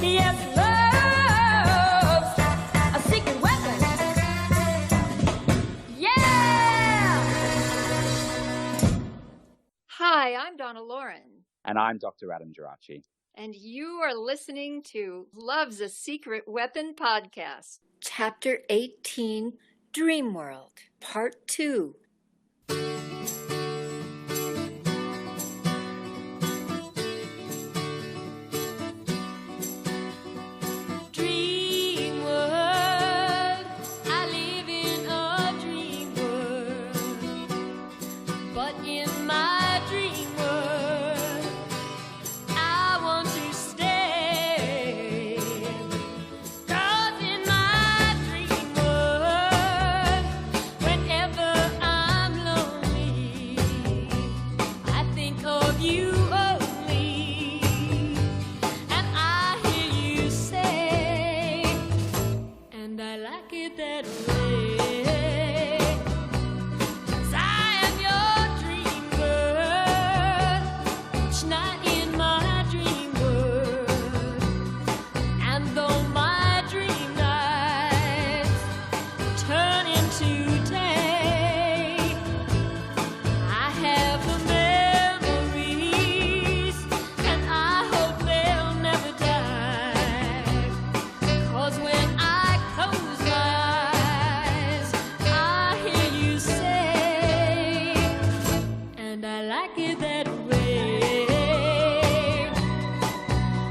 Yes, love's a secret weapon. Yeah! Hi, I'm Donna Loren. And I'm Dr. Adam Gerace. And you are listening to Love's a Secret Weapon podcast. Chapter 18, Dream World, Part 2. Dream world, I live in a dream world. But in my dream world, I want to stay. 'Cause in my dream world, whenever I'm lonely, I think of you only, and I hear you say, and I like it that way. 'Cause I am your dream world, each night in my dream world. And though my dream nights turn into day, I have the memories, and I hope they'll never die. 'Cause when I close my eyes, I hear you say, and I like it that way.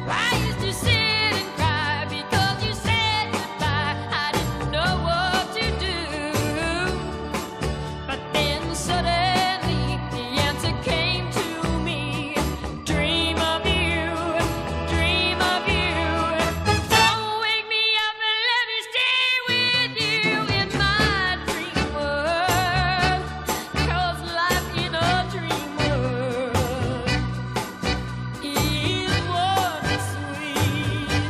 I used to sit and cry because you said goodbye. I didn't know what to do. But then suddenly the answer came to me. Dream of you, dream of you. Don't wake me up and let me stay with you in my dream world. 'Cause life in a dream world is warm and sweet,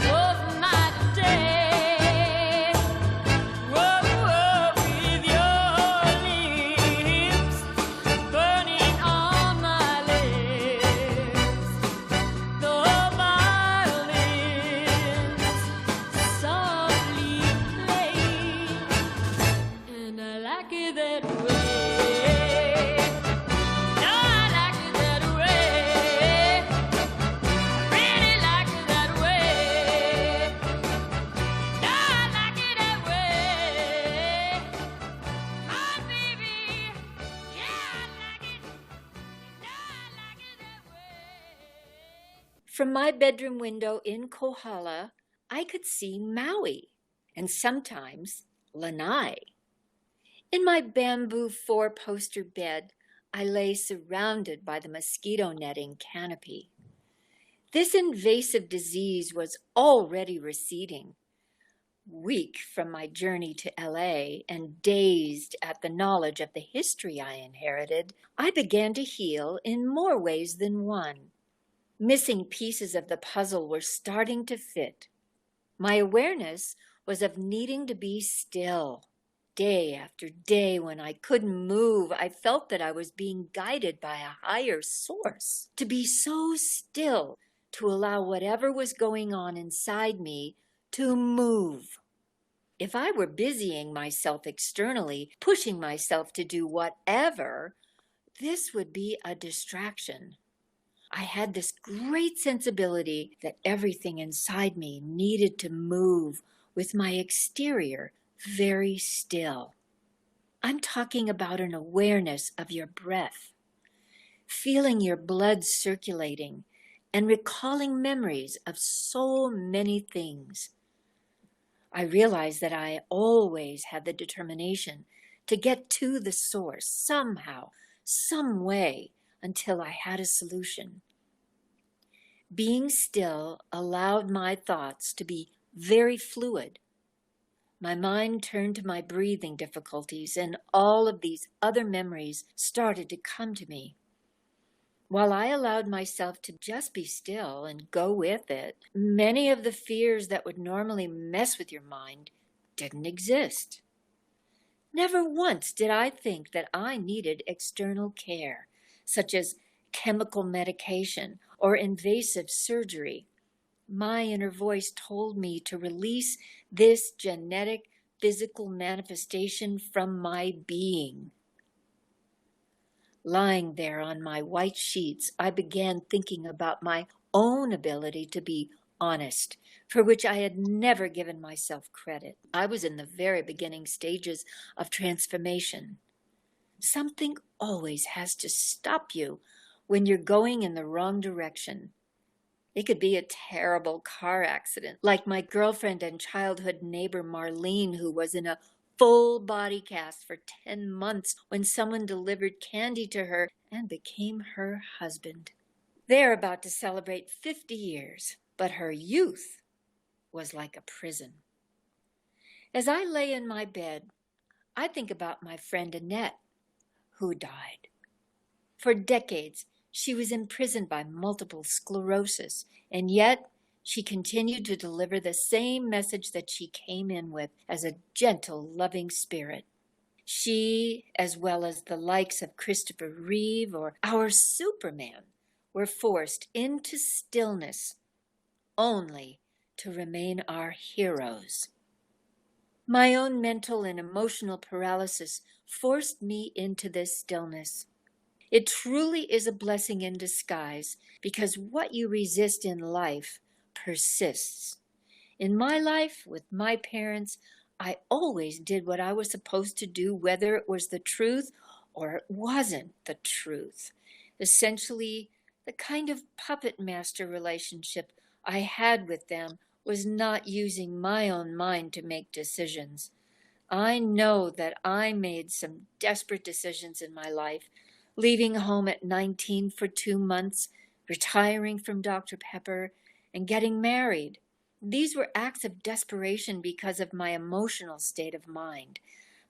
both night and day. Whoa, whoa, with your lips burning on my lips, the violins softly play, and I like it that way. No, I like it that way. I really like it that way. No, I like it that way. My baby, yeah, I like it. No, I like it that way. From my bedroom window in Kohala, I could see Maui and sometimes Lanai. In my bamboo four-poster bed, I lay surrounded by the mosquito netting canopy. This invasive disease was already receding. Weak from my journey to LA and dazed at the knowledge of the history I inherited, I began to heal in more ways than one. Missing pieces of the puzzle were starting to fit. My awareness was of needing to be still. Day after day, when I couldn't move, I felt that I was being guided by a higher source. To be so still, to allow whatever was going on inside me to move. If I were busying myself externally, pushing myself to do whatever, this would be a distraction. I had this great sensibility that everything inside me needed to move with my exterior very still. I'm talking about an awareness of your breath, feeling your blood circulating and recalling memories of so many things. I realized that I always had the determination to get to the source somehow, some way, until I had a solution. Being still allowed my thoughts to be very fluid. My mind turned to my breathing difficulties, and all of these other memories started to come to me. While I allowed myself to just be still and go with it, many of the fears that would normally mess with your mind didn't exist. Never once did I think that I needed external care, such as chemical medication or invasive surgery. my inner voice told me to release this genetic, physical manifestation from my being. Lying there on my white sheets, I began thinking about my own ability to be honest, for which I had never given myself credit. I was in the very beginning stages of transformation. Something always has to stop you when you're going in the wrong direction. It could be a terrible car accident, like my girlfriend and childhood neighbor Marlene, who was in a full body cast for 10 months when someone delivered candy to her and became her husband. They're about to celebrate 50 years, but her youth was like a prison. As I lay in my bed, I think about my friend Annette, who died. For decades, she was imprisoned by multiple sclerosis, and yet she continued to deliver the same message that she came in with as a gentle, loving spirit. She, as well as the likes of Christopher Reeve or our Superman, were forced into stillness only to remain our heroes. My own mental and emotional paralysis forced me into this stillness. It truly is a blessing in disguise, because what you resist in life persists. In my life, with my parents, I always did what I was supposed to do, whether it was the truth or it wasn't the truth. Essentially, the kind of puppet master relationship I had with them was not using my own mind to make decisions. I know that I made some desperate decisions in my life, leaving home at 19 for 2 months, retiring from Dr. Pepper, and getting married. These were acts of desperation because of my emotional state of mind.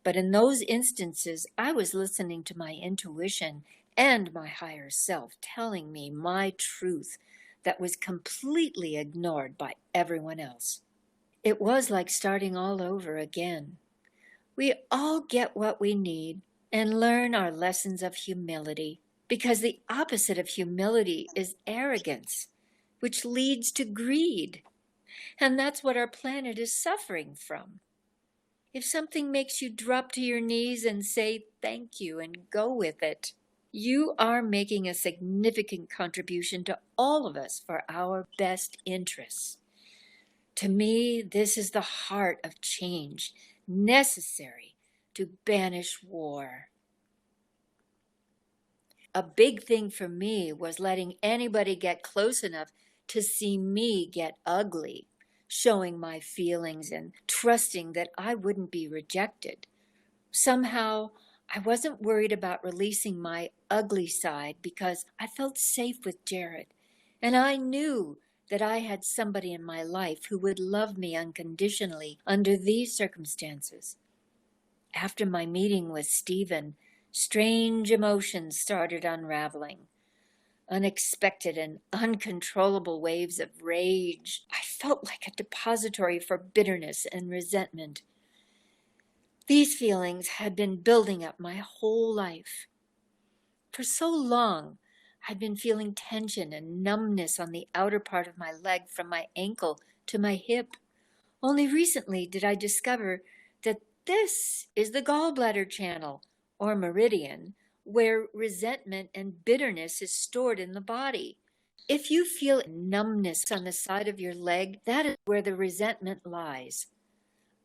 But in those instances, I was listening to my intuition and my higher self telling me my truth that was completely ignored by everyone else. It was like starting all over again. We all get what we need and learn our lessons of humility, because the opposite of humility is arrogance, which leads to greed. And that's what our planet is suffering from. If something makes you drop to your knees and say thank you and go with it, you are making a significant contribution to all of us for our best interests. To me, this is the heart of change necessary to banish war. A big thing for me was letting anybody get close enough to see me get ugly, showing my feelings and trusting that I wouldn't be rejected. Somehow, I wasn't worried about releasing my ugly side because I felt safe with Jared, and I knew that I had somebody in my life who would love me unconditionally under these circumstances. After my meeting with Stephen, strange emotions started unraveling. Unexpected and uncontrollable waves of rage. I felt like a depository for bitterness and resentment. These feelings had been building up my whole life. For so long, I'd been feeling tension and numbness on the outer part of my leg from my ankle to my hip. Only recently did I discover that this is the gallbladder channel, or meridian, where resentment and bitterness is stored in the body. If you feel numbness on the side of your leg, that is where the resentment lies.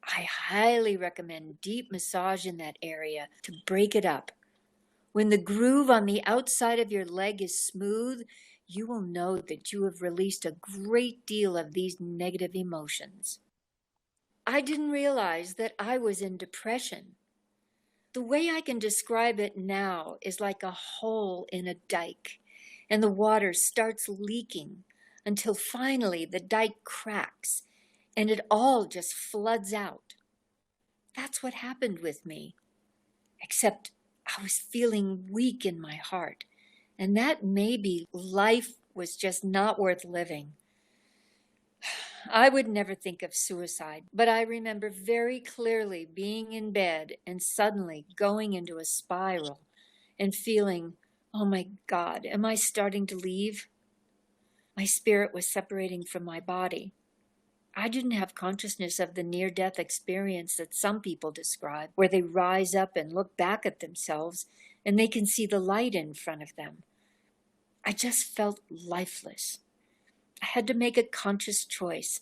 I highly recommend deep massage in that area to break it up. When the groove on the outside of your leg is smooth, you will know that you have released a great deal of these negative emotions. I didn't realize that I was in depression. The way I can describe it now is like a hole in a dike, and the water starts leaking until finally the dike cracks and it all just floods out. That's what happened with me, except I was feeling weak in my heart, and that maybe life was just not worth living. I would never think of suicide, but I remember very clearly being in bed and suddenly going into a spiral and feeling, oh my God, am I starting to leave? My spirit was separating from my body. I didn't have consciousness of the near-death experience that some people describe, where they rise up and look back at themselves and they can see the light in front of them. I just felt lifeless. I had to make a conscious choice.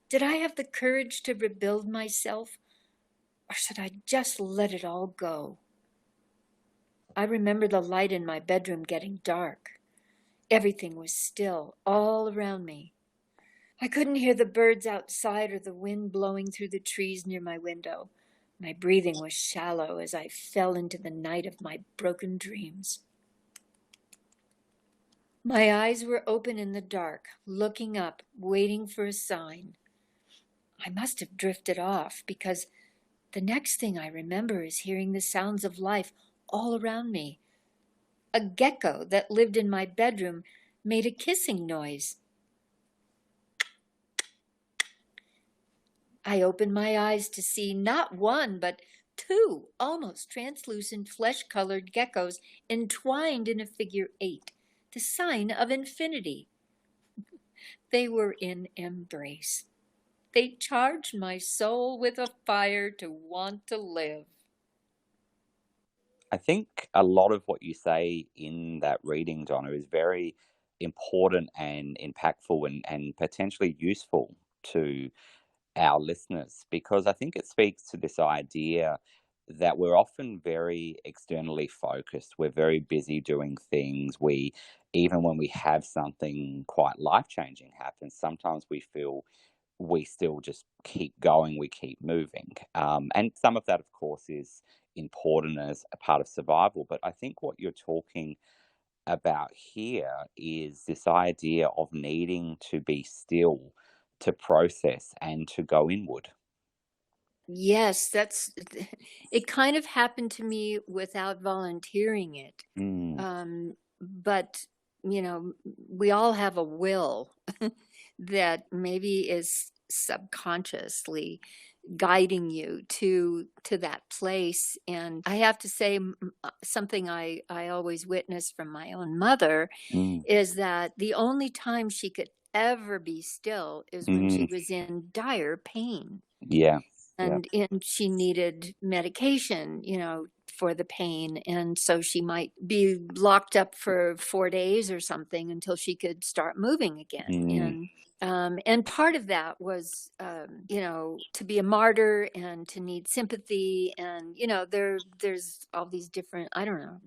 Did I have the courage to rebuild myself, or should I just let it all go? I remember the light in my bedroom getting dark. Everything was still all around me. I couldn't hear the birds outside or the wind blowing through the trees near my window. My breathing was shallow as I fell into the night of my broken dreams. My eyes were open in the dark, looking up, waiting for a sign. I must have drifted off, because the next thing I remember is hearing the sounds of life all around me. A gecko that lived in my bedroom made a kissing noise. I opened my eyes to see not one, but two almost translucent flesh-colored geckos entwined in a figure 8, the sign of infinity. They were in embrace. They charged my soul with a fire to want to live. I think a lot of what you say in that reading, Donna, is very important and impactful and potentially useful to our listeners, because I think it speaks to this idea that we're often very externally focused. We're very busy doing things. Even when we have something quite life-changing happen, sometimes we feel we still just keep going, we keep moving. And some of that, of course, is important as a part of survival. But I think what you're talking about here is this idea of needing to be still, to process and to go inward. Yes, it kind of happened to me without volunteering it. But, we all have a will that maybe is subconsciously guiding you to that place. And I have to say, something I always witnessed from my own mother Mm, is that the only time she could ever be still is when she mm, was in dire pain. yeah, yeah. And she needed medication, for the pain. And so she might be locked up for 4 days or something until she could start moving again. Mm, And part of that was, to be a martyr and to need sympathy. And, there's all these different, I don't know,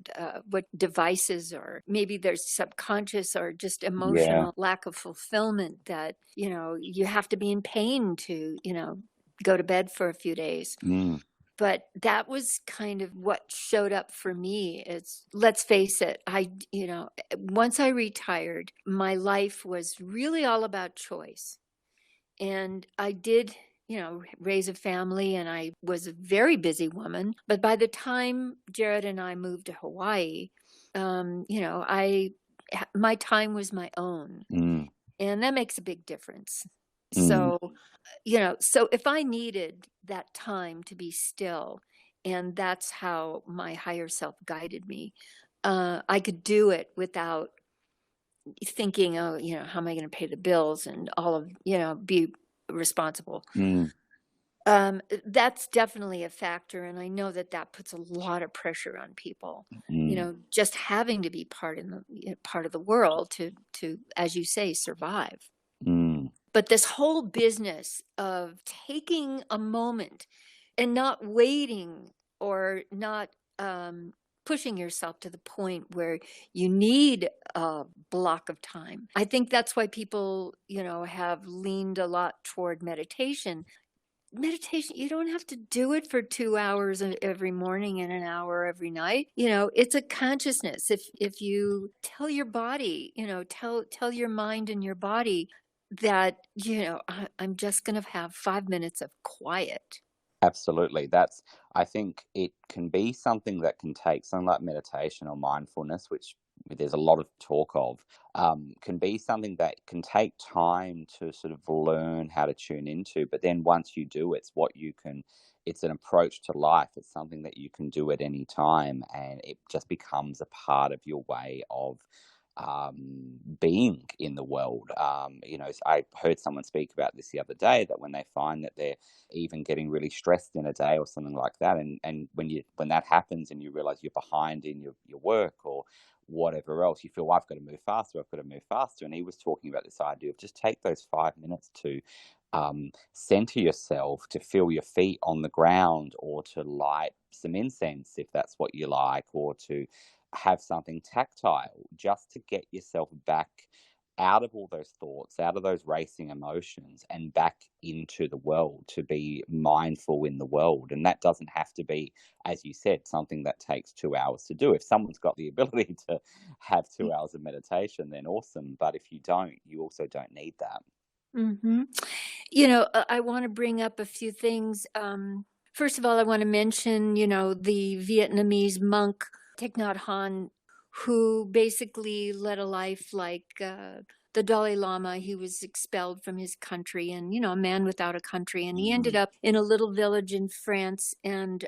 what devices, or maybe there's subconscious or just yeah. emotional lack of fulfillment that, you have to be in pain to, go to bed for a few days. Mm, But that was kind of what showed up for me. It's, let's face it, once I retired, my life was really all about choice. And I did, raise a family, and I was a very busy woman. But by the time Jared and I moved to Hawaii, my time was my own. mm, And that makes a big difference. mm, So, so if I needed that time to be still, and that's how my higher self guided me, I could do it without thinking, oh, how am I going to pay the bills and all of, be responsible. mm, That's definitely a factor. And I know that puts a lot of pressure on people, mm, just having to be part of the world to, as you say, survive. mm. But this whole business of taking a moment and not waiting, or not pushing yourself to the point where you need a block of time. I think that's why people, have leaned a lot toward meditation. Meditation, you don't have to do it for 2 hours every morning and an hour every night. It's a consciousness. If you tell your body, tell your mind and your body that, I'm just going to have 5 minutes of quiet. Absolutely. I think it can be something that can take something like meditation or mindfulness, which there's a lot of talk of, can be something that can take time to sort of learn how to tune into. But then once you do, it's an approach to life. It's something that you can do at any time, and it just becomes a part of your way of being in the world. I heard someone speak about this the other day, that when they find that they're even getting really stressed in a day or something like that, and when that happens and you realize you're behind in your work or whatever else, you feel, well, I've got to move faster, I've got to move faster. And he was talking about this idea of just take those 5 minutes to center yourself, to feel your feet on the ground, or to light some incense if that's what you like, or to have something tactile, just to get yourself back out of all those thoughts, out of those racing emotions, and back into the world, to be mindful in the world. And that doesn't have to be, as you said, something that takes 2 hours to do. If someone's got the ability to have 2 hours of meditation, then awesome. But if you don't, you also don't need that. Mm-hmm. I want to bring up a few things. First of all, I want to mention, the Vietnamese monk Thich Nhat Hanh, who basically led a life like the Dalai Lama. He was expelled from his country, and, a man without a country. And he ended up in a little village in France and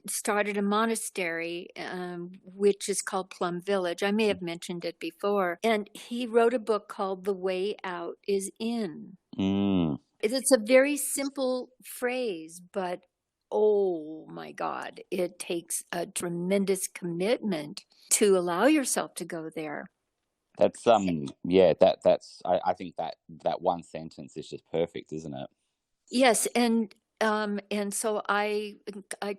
started a monastery, which is called Plum Village. I may have mentioned it before. And he wrote a book called The Way Out is In. It's a very simple phrase, but oh my God, it takes a tremendous commitment to allow yourself to go there. That's I think that one sentence is just perfect, isn't it? Yes, and so I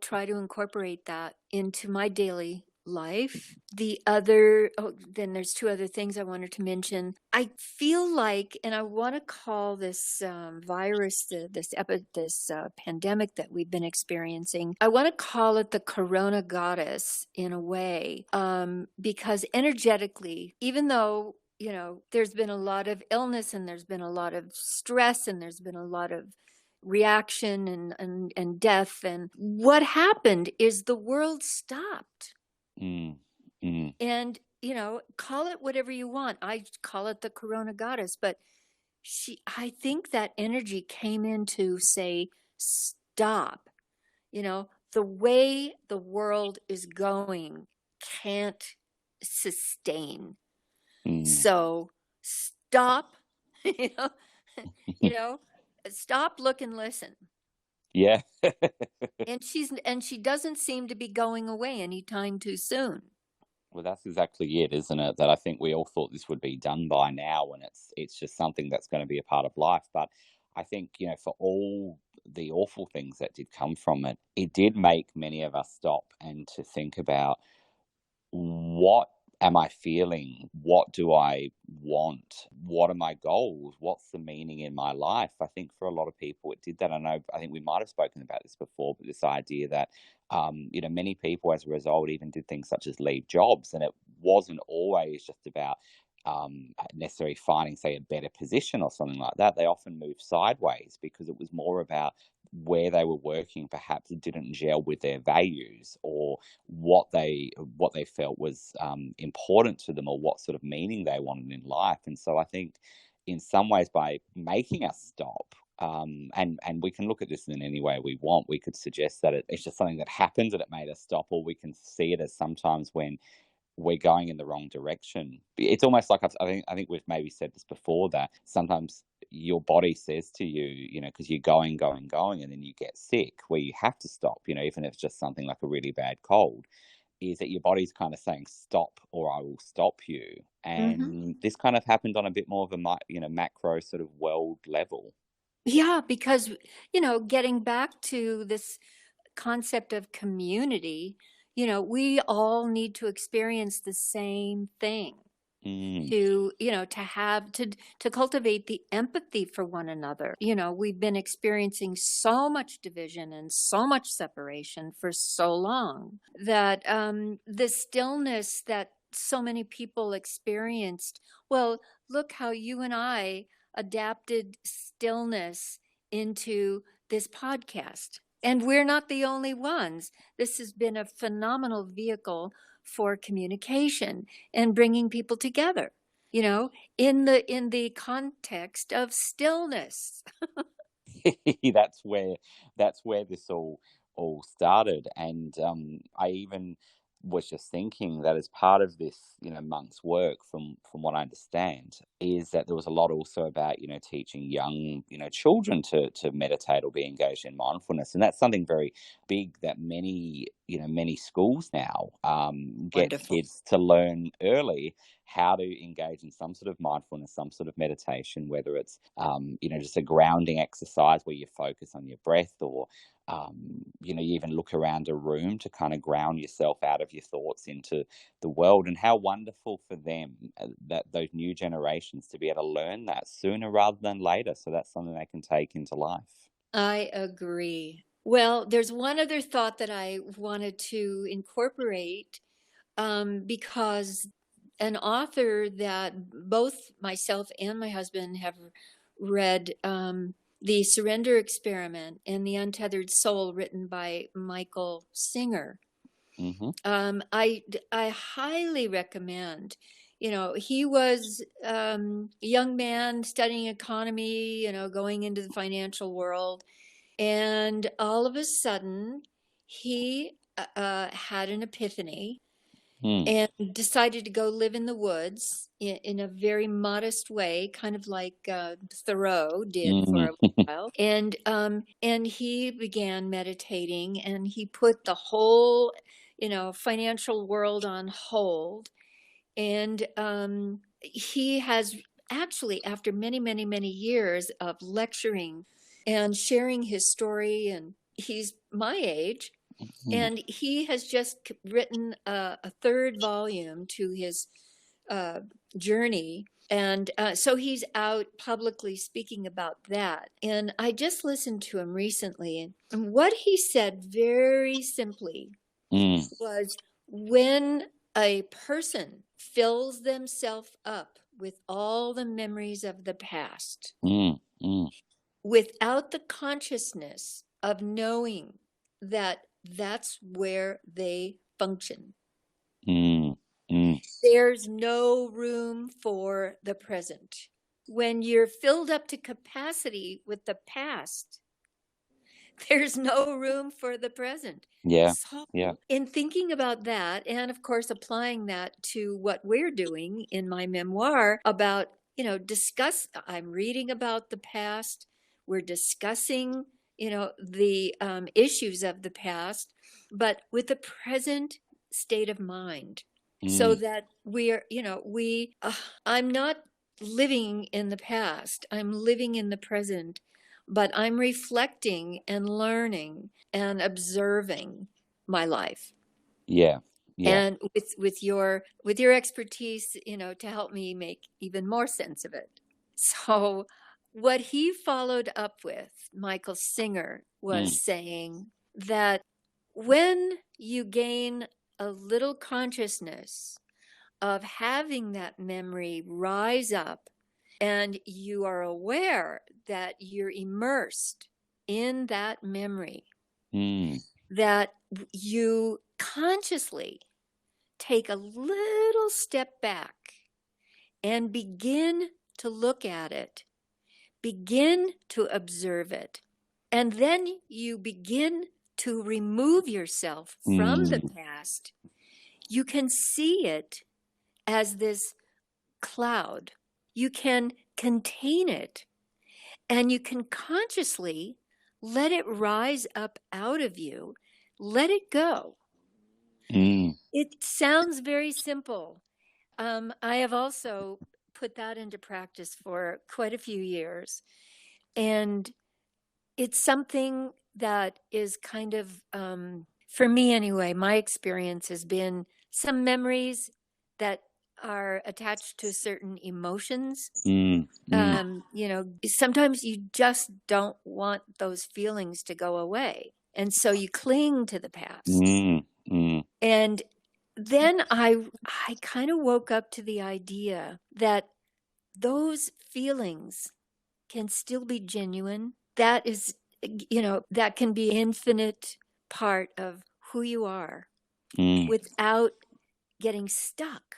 try to incorporate that into my daily life. Then there's two other things I wanted to mention. I feel like, and I want to call this virus, this pandemic that we've been experiencing, I want to call it the Corona Goddess in a way, because energetically, even though there's been a lot of illness and there's been a lot of stress and there's been a lot of reaction and death, and what happened is the world stopped. And call it whatever you want. I call it the Corona Goddess, but I think that energy came in to say stop. The way the world is going can't sustain. So stop. Stop, look, and listen. Yeah. and she doesn't seem to be going away anytime too soon. Well, that's exactly it, isn't it? That I think we all thought this would be done by now, and it's just something that's going to be a part of life. But I think, for all the awful things that did come from it, it did make many of us stop and to think about, what am I feeling? What do I want? What are my goals? What's the meaning in my life? I think for a lot of people, it did that. I think we might have spoken about this before, but this idea that, many people as a result even did things such as leave jobs. And it wasn't always just about necessarily finding, say, a better position or something like that. They often moved sideways because it was more about where they were working perhaps didn't gel with their values, or what they felt was important to them, or what sort of meaning they wanted in life. And so I think in some ways, by making us stop, and we can look at this in any way we want, we could suggest that it's just something that happened and it made us stop, or we can see it as sometimes when we're going in the wrong direction. It's almost like I think we've maybe said this before, that sometimes your body says to you, because you're going, and then you get sick, where you have to stop, even if it's just something like a really bad cold, is that your body's kind of saying stop, or I will stop you. And this kind of happened on a bit more of a macro sort of world level. Yeah, because, getting back to this concept of community, we all need to experience the same thing to cultivate the empathy for one another. We've been experiencing so much division and so much separation for so long that the stillness that so many people experienced, well, look how you and I adapted stillness into this podcast. And we're not the only ones. This has been a phenomenal vehicle for communication and bringing people together, in the context of stillness. that's where this all started. And I even was just thinking that as part of this, monk's work, from what I understand, is that there was a lot also about, teaching young, children to meditate or be engaged in mindfulness, and that's something very big that many schools now get Wonderful. kids to learn early how to engage in some sort of mindfulness, some sort of meditation, whether it's just a grounding exercise where you focus on your breath, or you even look around a room to kind of ground yourself out of your thoughts into the world. And how wonderful for them, that those new generations, to be able to learn that sooner rather than later, so that's something they can take into life. I agree. Well, there's one other thought that I wanted to incorporate, because an author that both myself and my husband have read, The Surrender Experiment and The Untethered Soul, written by Michael Singer. I highly recommend. He was a young man studying economy, going into the financial world. And all of a sudden, he had an epiphany and decided to go live in the woods in a very modest way, kind of like Thoreau did for a while. And he began meditating, and he put the whole, financial world on hold. And he has actually, after many, many, many years of lecturing and sharing his story, and he's my age, and he has just written a third volume to his journey. And so he's out publicly speaking about that. And I just listened to him recently. And what he said very simply was, when a person fills themselves up with all the memories of the past, without the consciousness of knowing that that's where they function, there's no room for the present. When you're filled up to capacity with the past, there's no room for the present. Yeah. So Yeah. in thinking about that, and of course applying that to what we're doing in my memoir about, I'm reading about the past, we're discussing, the issues of the past, but with the present state of mind, so that I'm not living in the past, I'm living in the present, but I'm reflecting and learning and observing my life. Yeah. Yeah. And with your expertise, to help me make even more sense of it. So what he followed up with, Michael Singer, was saying that when you gain a little consciousness of having that memory rise up, and you are aware that you're immersed in that memory, that you consciously take a little step back and begin to look at it, begin to observe it, and then you begin to remove yourself from the past. You can see it as this cloud. You can contain it, and you can consciously let it rise up out of you. Let it go. It sounds very simple. I have also put that into practice for quite a few years. And it's something that is kind of, for me anyway, my experience has been some memories that are attached to certain emotions. Sometimes you just don't want those feelings to go away. And so you cling to the past. And then I kind of woke up to the idea that those feelings can still be genuine. That is, that can be infinite part of who you are, without getting stuck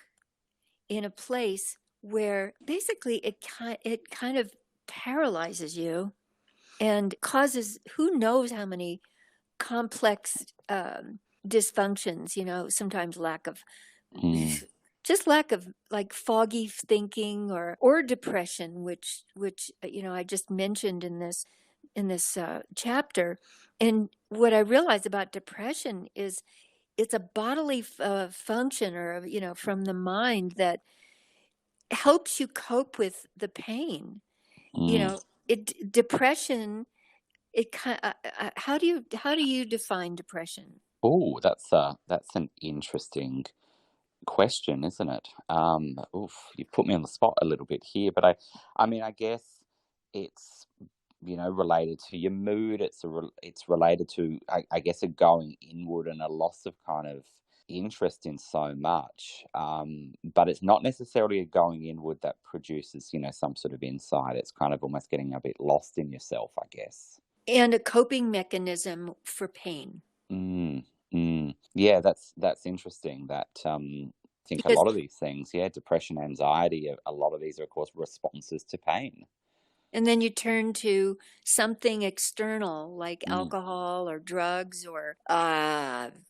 in a place where basically it kind of paralyzes you and causes who knows how many complex dysfunctions, sometimes Mm. just lack of like foggy thinking or depression, which I just mentioned in this chapter. And what I realized about depression is it's a bodily function, or from the mind, that helps you cope with the pain. you Mm. know depression, how do you define depression? Oh, that's an interesting question, isn't it? You've put me on the spot a little bit here, but I mean, I guess it's related to your mood. It's related to, I guess, a going inward and a loss of kind of interest in so much. But it's not necessarily a going inward that produces, some sort of insight. It's kind of almost getting a bit lost in yourself, I guess. And a coping mechanism for pain. Mm, Yeah, that's interesting. That I think a Because lot of these things, yeah, depression, anxiety, a lot of these are, of course, responses to pain. And then you turn to something external like Mm, alcohol or drugs or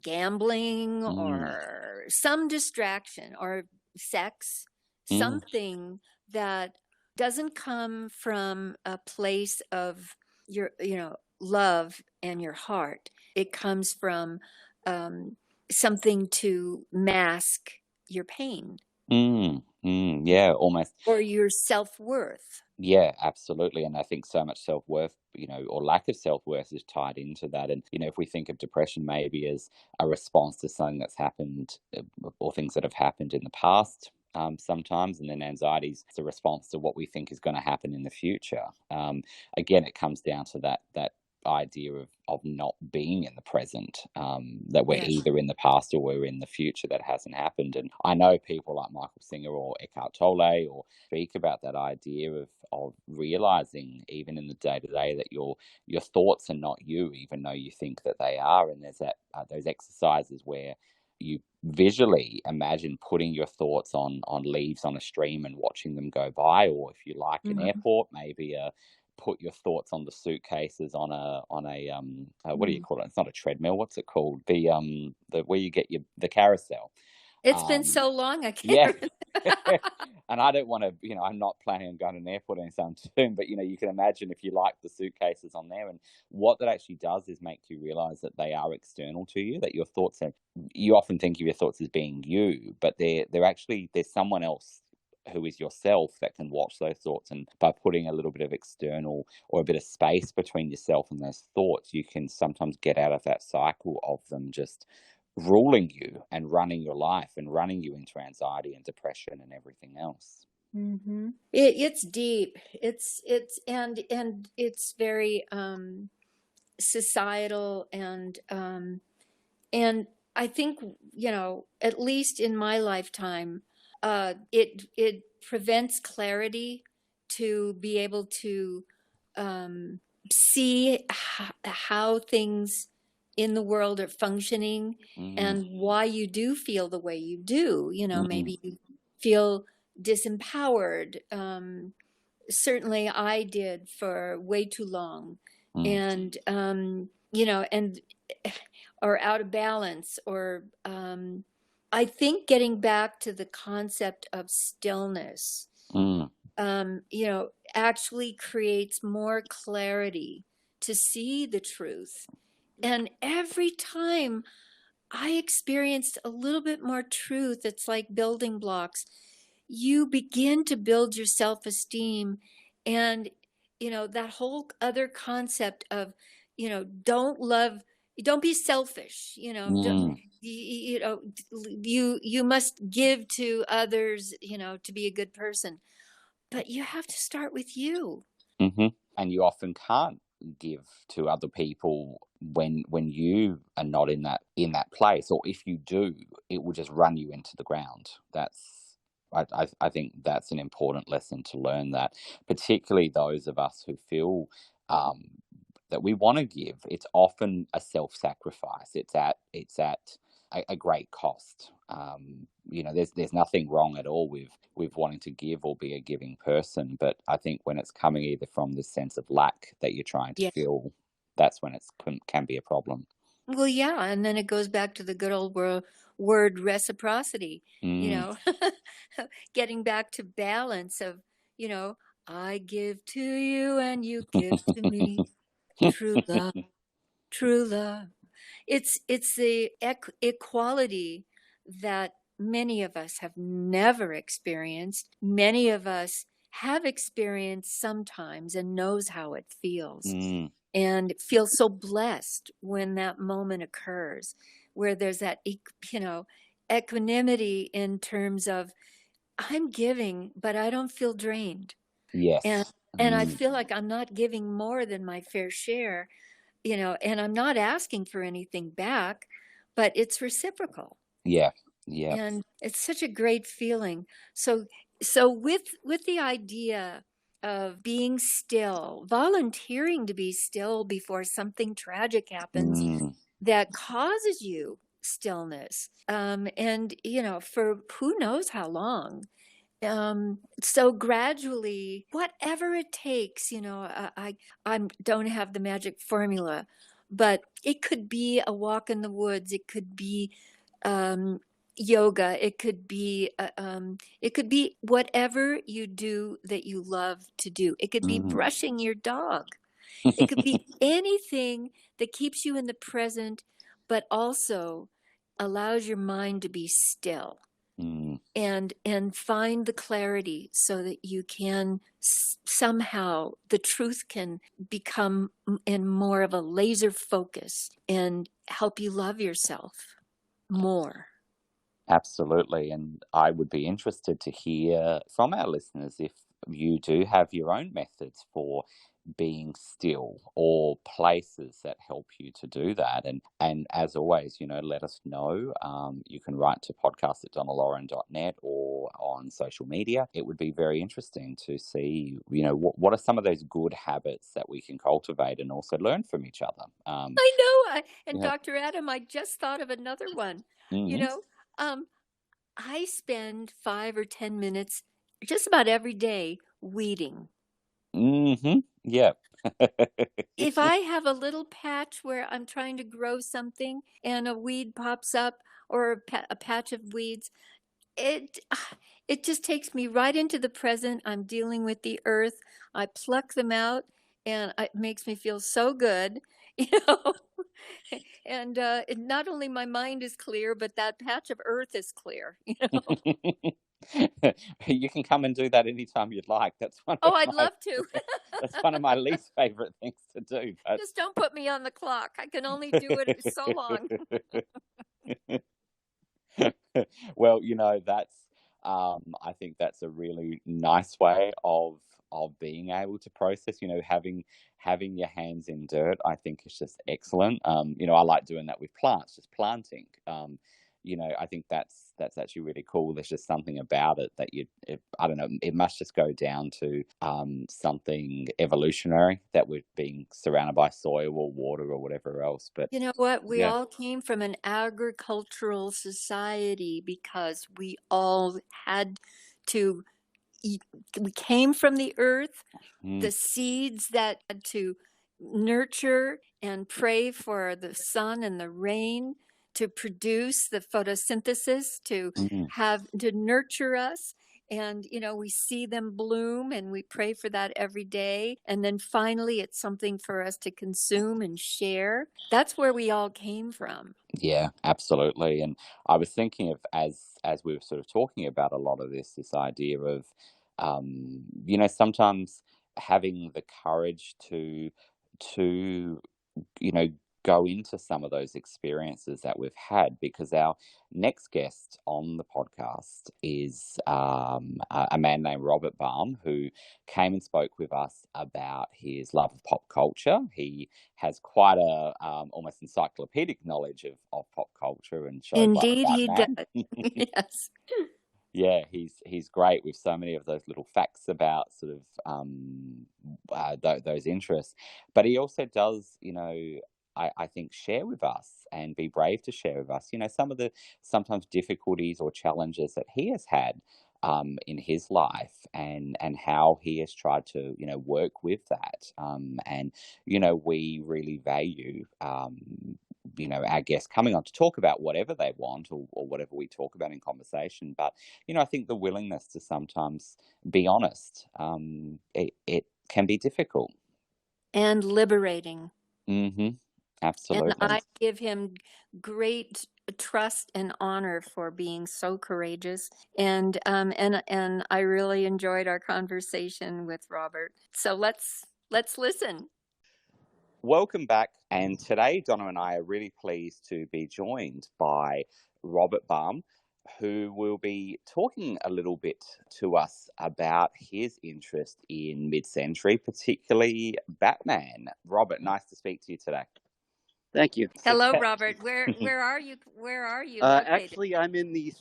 gambling mm, or some distraction or sex, mm, something that doesn't come from a place of your, love and your heart. It comes from something to mask your pain yeah, almost. or your self-worth. Yeah, absolutely. And I think so much self-worth, or lack of self-worth is tied into that. And, if we think of depression maybe as a response to something that's happened, or things that have happened in the past, sometimes, and then anxiety is a response to what we think is going to happen in the future. Again, it comes down to that idea of not being in the present, that we're Yes. either in the past or we're in the future that hasn't happened. And I know people like Michael Singer or Eckhart Tolle or speak about that idea of realizing, even in the day to day, that your thoughts are not you, even though you think that they are. And there's those exercises where you visually imagine putting your thoughts on leaves on a stream and watching them go by, or if you like an Mhm. airport, maybe put your thoughts on the suitcases on a what do you Mm. call it? It's not a treadmill. What's it called? The where you get the carousel. It's been Um, so long, I can't yeah. remember. And I don't want to, I'm not planning on going to an airport anytime soon, but you can imagine if you like the suitcases on there, and what that actually does is make you realize that they are external to you, that your thoughts you often think of your thoughts as being you, but they're actually, there's someone else who is yourself that can watch those thoughts. And by putting a little bit of external or a bit of space between yourself and those thoughts, you can sometimes get out of that cycle of them just ruling you and running your life and running you into anxiety and depression and everything else. It's deep. And it's very societal, and I think, at least in my lifetime, it prevents clarity to be able to um, see how things in the world are functioning Mm, and why you do feel the way you do. mm, Maybe you feel disempowered. Certainly I did for way too long. mm, And, and or out of balance, or I think getting back to the concept of stillness, mm, actually creates more clarity to see the truth. And every time I experienced a little bit more truth, it's like building blocks. You begin to build your self-esteem, and that whole other concept of, don't be selfish, mm, you must give to others, to be a good person, but you have to start with you. hmm And you often can't give to other people when you are not in that place, or if you do, it will just run you into the ground. I think that's an important lesson to learn, that particularly those of us who feel um, that we want to give, it's often a self-sacrifice. It's at a great cost. There's nothing wrong at all with wanting to give or be a giving person, but I think when it's coming either from the sense of lack that you're trying to Yeah. fill, that's when it can be a problem. Well, yeah, and then it goes back to the good old word reciprocity, you Mm. know, getting back to balance of, you know, I give to you and you give to me true love, true love. It's the equality that many of us have never experienced. Many of us have experienced sometimes and knows how it feels, Mm. and feel so blessed when that moment occurs, where there's that you know, equanimity in terms of I'm giving but I don't feel drained, and Yes. I Mm. feel like I'm not giving more than my fair share, you know, and I'm not asking for anything back, but it's reciprocal, Yeah. Yeah. and it's such a great feeling. So with the idea of being still, volunteering to be still before something tragic happens Mm. that causes you stillness, and you know, for who knows how long, so gradually, whatever it takes, you know, I don't have the magic formula, but it could be a walk in the woods, it could be um, yoga, it could be whatever you do that you love to do. It could be Mm. brushing your dog. It could be anything that keeps you in the present, but also allows your mind to be still, Mm. and find the clarity so that you can somehow the truth can become in more of a laser focus and help you love yourself more. Absolutely. And I would be interested to hear from our listeners if you do have your own methods for being still or places that help you to do that. And as always, let us know. You can write to podcast at donnaloren.net or on social media. It would be very interesting to see, what are some of those good habits that we can cultivate and also learn from each other. I know. And Yeah. Dr. Adam, I just thought of another one. You Mm-hmm. know, um, I spend 5 or 10 minutes just about every day weeding. Mm-hmm. Yeah. If I have a little patch where I'm trying to grow something and a weed pops up, or a patch of weeds, it it just takes me right into the present. I'm dealing with the earth. I pluck them out, and it makes me feel so good, you know. And not only my mind is clear, but that patch of earth is clear, you know. You can come and do that anytime you'd like. That's one Oh, of I'd my love to. that's one of my least favorite things to do, but Just don't put me on the clock. I can only do it so long. well, that's I think that's a really nice way of being able to process, having your hands in dirt, I think is just excellent. I like doing that with plants, just planting. I think that's actually really cool. There's just something about it that I don't know, it must just go down to something evolutionary, that we're being surrounded by soil or water or whatever else. But You know what? We yeah. all came from an agricultural society because we all had to eat. We came from the earth, Mm. the seeds that had to nurture and pray for the sun and the rain to produce the photosynthesis, to Mm. have to nurture us. And we see them bloom, and we pray for that every day, and then finally it's something for us to consume and share. That's where we all came from. Yeah, absolutely. And I was thinking of, as we were sort of talking about a lot of this idea of, sometimes having the courage to you know, go into some of those experiences that we've had, because our next guest on the podcast is a man named Robert Baum, who came and spoke with us about his love of pop culture. He has quite a almost encyclopedic knowledge of pop culture and shows like Indeed, he does. Batman. Yes. Yeah, he's great with so many of those little facts about sort of those interests. But he also does, I think, share with us and be brave to share with us, some of the sometimes difficulties or challenges that he has had in his life, and how he has tried to, work with that. And we really value our guests coming on to talk about whatever they want or whatever we talk about in conversation. But, I think the willingness to sometimes be honest, it can be difficult. And liberating. Mm-hmm. Absolutely. And I give him great trust and honor for being so courageous. And I really enjoyed our conversation with Robert. So let's listen. Welcome back. And today, Donna and I are really pleased to be joined by Robert Baum, who will be talking a little bit to us about his interest in mid-century, particularly Batman. Robert, nice to speak to you today. Thank you. Hello, Robert. Where are you? Where are you located? Actually, I'm in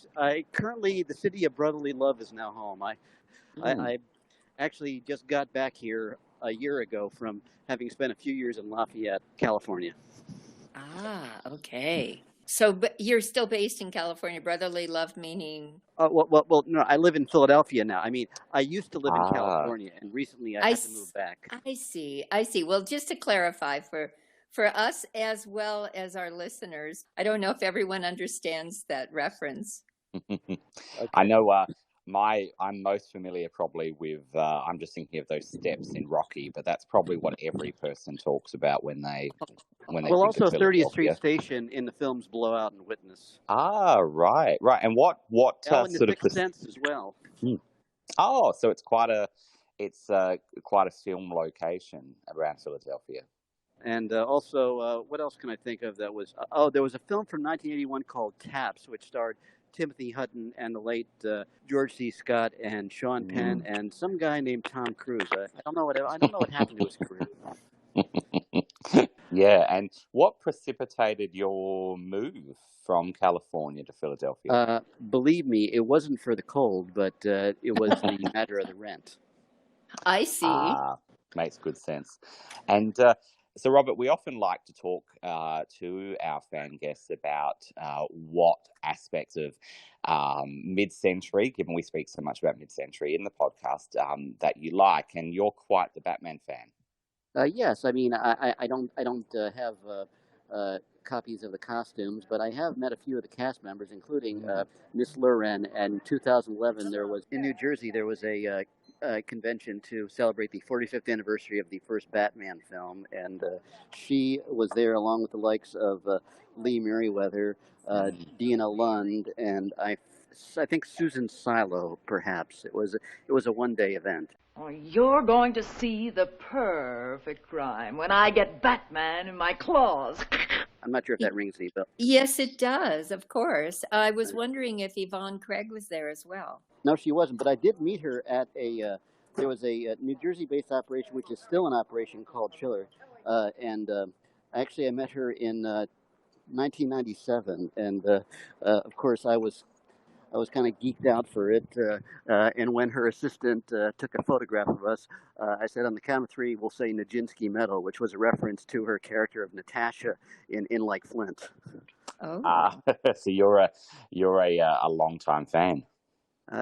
currently the city of brotherly love is now home. I actually just got back here a year ago from having spent a few years in Lafayette, California. Ah, okay. So, but you're still based in California. Brotherly love meaning? Well, no, I live in Philadelphia now. I mean, I used to live in California, and recently I had to move back. I see. Well, just to clarify for us as well as our listeners, I don't know if everyone understands that reference. Okay. I know I'm most familiar probably with, I'm just thinking of those steps in Rocky, but that's probably what every person talks about when they think also of 30th Street Station in the films Blowout and Witness. Ah, right. And what in sort the of Sixth Sense as well. Oh, so it's quite a film location around Philadelphia. And also, what else can I think of that was... there was a film from 1981 called Taps, which starred Timothy Hutton and the late George C. Scott and Sean Penn and some guy named Tom Cruise. I don't know what happened to his career. Yeah, and what precipitated your move from California to Philadelphia? Believe me, it wasn't for the cold, but it was the matter of the rent. I see. Makes good sense. And so, Robert, we often like to talk to our fan guests about what aspects of mid-century, given we speak so much about mid-century in the podcast, that you like, and you're quite the Batman fan. Yes, I mean, I don't have copies of the costumes, but I have met a few of the cast members, including Miss Loren. And in 2011, in New Jersey, there was a convention to celebrate the 45th anniversary of the first Batman film, and she was there along with the likes of Lee Merriweather, Dina Lund, and I think Susan Silo, perhaps. It was a one-day event. Oh, you're going to see the perfect crime when I get Batman in my claws. I'm not sure if that rings any bells. Yes, it does, of course. I was wondering if Yvonne Craig was there as well. No, she wasn't, but I did meet her at there was a New Jersey-based operation, which is still in operation, called Chiller. And actually I met her in 1997, and of course I was kind of geeked out for it, and when her assistant took a photograph of us, I said, on the count of three, we'll say Nijinsky Medal, which was a reference to her character of Natasha in Like Flint. Oh. So you're a longtime fan.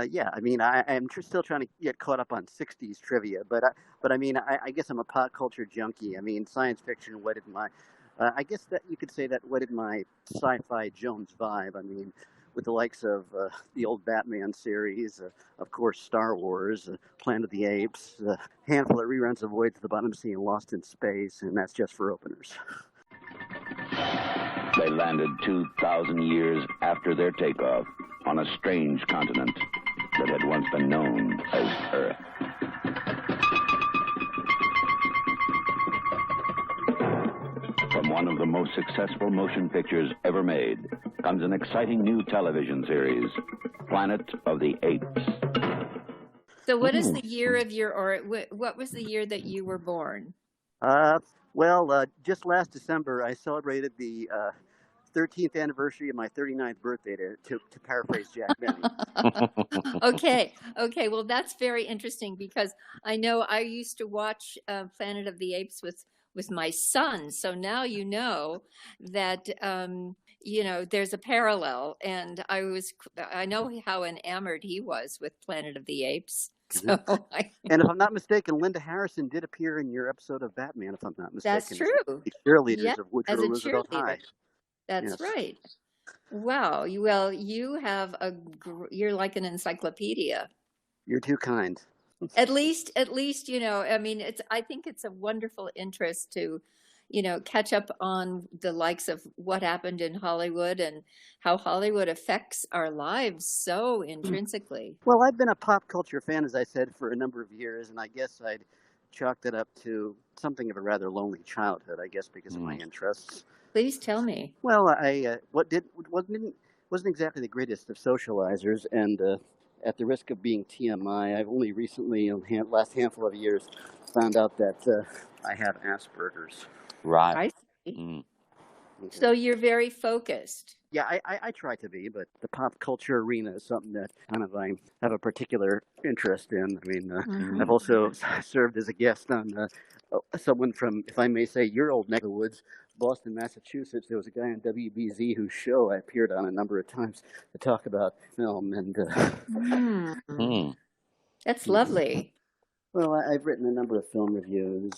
Yeah, I mean, I'm still trying to get caught up on 60s trivia, but I mean, I guess I'm a pop culture junkie. I mean, science fiction whetted my, I guess that you could say that whetted my sci-fi Jones vibe. I mean, with the likes of the old Batman series, of course, Star Wars, Planet of the Apes, a handful of reruns of Voyage to the Bottom Sea and Lost in Space, and that's just for openers. They landed 2,000 years after their takeoff on a strange continent that had once been known as Earth. From one of the most successful motion pictures ever made comes an exciting new television series, Planet of the Apes. So what is the year of what was the year that you were born? Well, just last December, I celebrated the 13th anniversary of my 39th birthday, to paraphrase Jack Benny. Okay. Well, that's very interesting, because I know I used to watch Planet of the Apes with my son. So now you know that, there's a parallel. And I know how enamored he was with Planet of the Apes. So and if I'm not mistaken, Linda Harrison did appear in your episode of Batman, if I'm not mistaken. That's true. The cheerleaders of Woodrow Roosevelt High. That's Yes. right. Wow. You're like an encyclopedia. You're too kind. At least, I mean, I think it's a wonderful interest to, catch up on the likes of what happened in Hollywood and how Hollywood affects our lives so intrinsically. Well, I've been a pop culture fan, as I said, for a number of years, and I guess I'd chalked it up to something of a rather lonely childhood, I guess, because of my interests. Please tell me. Well, I wasn't exactly the greatest of socializers, and at the risk of being TMI, I've only recently, in the last handful of years, found out that I have Asperger's. Right. I see. Mm. So you're very focused. Yeah, I try to be, but the pop culture arena is something that kind of I have a particular interest in. I mean, I've also served as a guest on someone from, if I may say, your old neck of the woods, Boston, Massachusetts. There was a guy on WBZ whose show I appeared on a number of times to talk about film. And That's lovely. well, I've written a number of film reviews.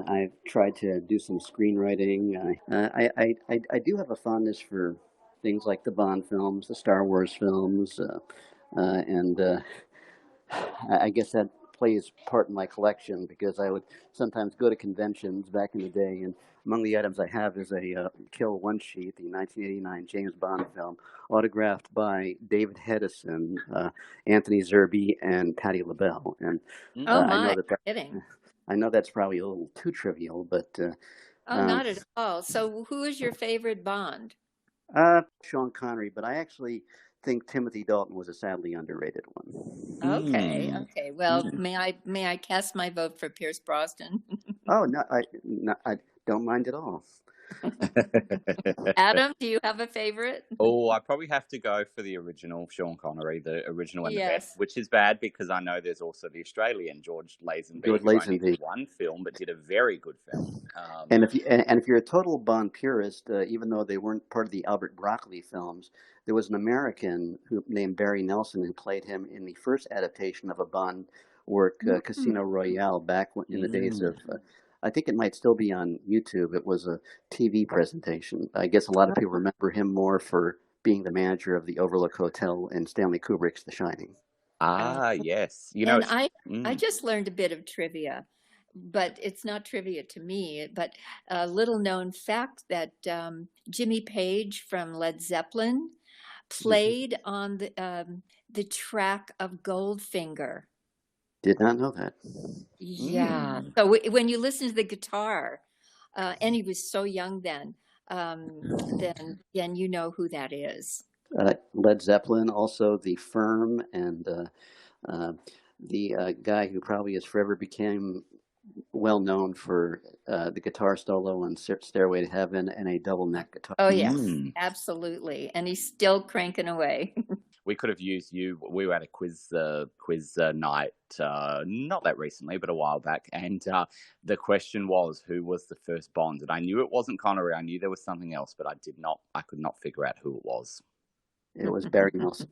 I've tried to do some screenwriting. I do have a fondness for things like the Bond films, the Star Wars films, and I guess that plays part in my collection because I would sometimes go to conventions back in the day, and among the items I have is a Kill One sheet, the 1989 James Bond film, autographed by David Hedison, Anthony Zerbe, and Patti LaBelle. And I know that's probably a little too trivial, but not at all. So who is your favorite Bond? Sean Connery, but I actually think Timothy Dalton was a sadly underrated one. Okay. Well, may I cast my vote for Pierce Brosnan? Oh no, I don't mind at all. Adam, do you have a favorite? Oh, I probably have to go for the original Sean Connery, the original and the best, which is bad because I know there's also the Australian George Lazenby, who only did one film but did a very good film. And if you're a total Bond purist, even though they weren't part of the Albert Broccoli films, there was an American named Barry Nelson who played him in the first adaptation of a Bond work, Casino Royale, back in the days of. I think it might still be on YouTube. It was a TV presentation. I guess a lot of people remember him more for being the manager of the Overlook Hotel in Stanley Kubrick's The Shining. Yes. I just learned a bit of trivia, but it's not trivia to me. But a little known fact that Jimmy Page from Led Zeppelin played on the track of Goldfinger. Did not know that. Yeah. So when you listen to the guitar, and he was so young then you know who that is. Led Zeppelin, also The Firm, and the guy who probably is forever became well known for the guitar solo on Stairway to Heaven and a double neck guitar. Oh yes, absolutely, and he's still cranking away. We could have used you. We were at a quiz night, not that recently, but a while back. And the question was, who was the first Bond? And I knew it wasn't Connery. I knew there was something else, but I could not figure out who it was. It was Barry Nelson.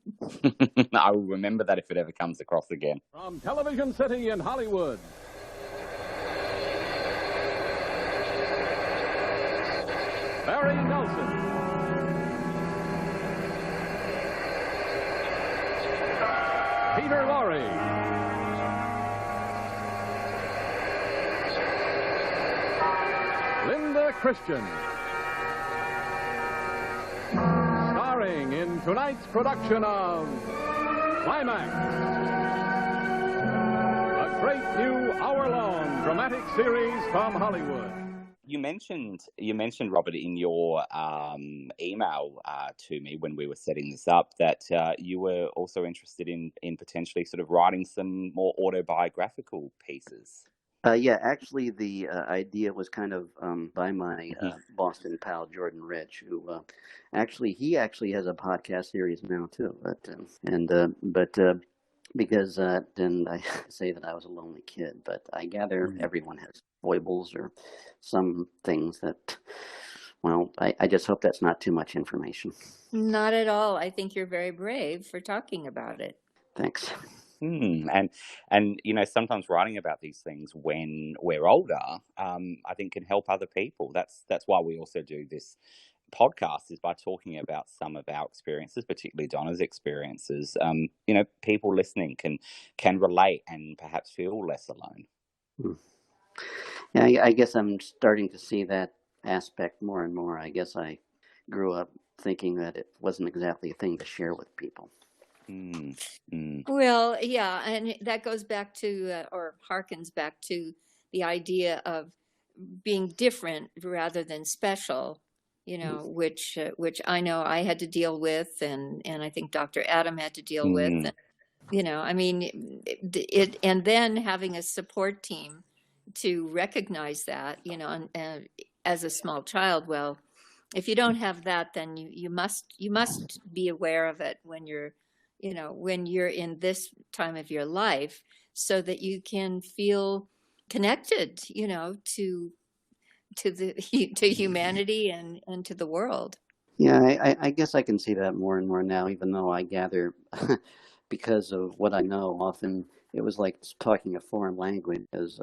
I will remember that if it ever comes across again. From Television City in Hollywood, Barry Nelson. Peter Lorre. Linda Christian. Starring in tonight's production of Climax, a great new hour-long dramatic series from Hollywood. You mentioned, Robert, in your email to me when we were setting this up that you were also interested in potentially sort of writing some more autobiographical pieces. Yeah, actually, the idea was kind of by my Boston pal Jordan Rich, who he actually has a podcast series now too. But because then I say that I was a lonely kid, but I gather everyone has foibles or some things that, well, I just hope that's not too much information. Not at all. I think you're very brave for talking about it. Thanks. And sometimes writing about these things when we're older, I think can help other people. That's why we also do this podcast is by talking about some of our experiences, particularly Donna's experiences. People listening can relate and perhaps feel less alone. Yeah, I guess I'm starting to see that aspect more and more. I guess I grew up thinking that it wasn't exactly a thing to share with people. Well, yeah, and that goes back to, or harkens back to the idea of being different rather than special, which I know I had to deal with, and I think Dr. Adam had to deal with. And, I mean, and then having a support team to recognize that, and as a small child, well, if you don't have that, then you must be aware of it when you're in this time of your life, so that you can feel connected, to humanity and to the world. Yeah, I guess I can see that more and more now, even though I gather because of what I know, often it was like talking a foreign language as